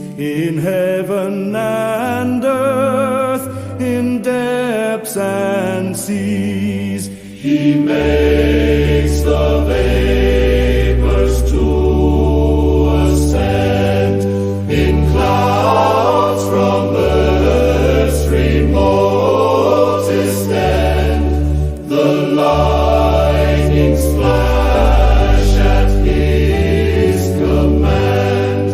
in heaven and earth, in depths and seas. He makes the vapors to ascend in clouds from earth's remotest end. The lightnings flash at his command.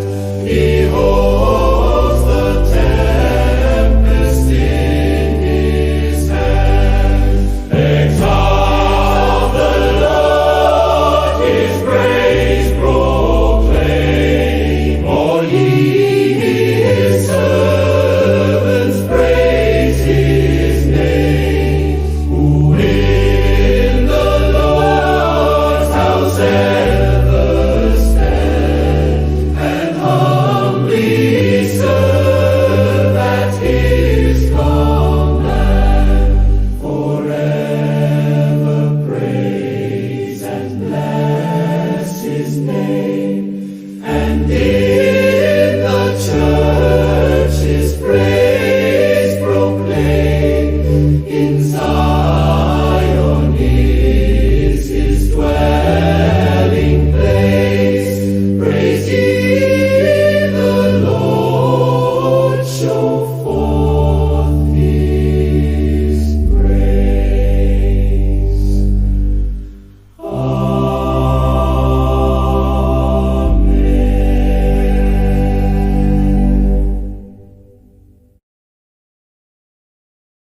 He holds the tempest in his hand. Exalt the Lord, his praise proclaim. All ye his servants praise his name. Who in the Lord's house ever stand, and humbly serve at his command. Forever praise and bless his name, and in the church his praise proclaim. In Zion is his dwelling place. Praise ye the Lord, show forth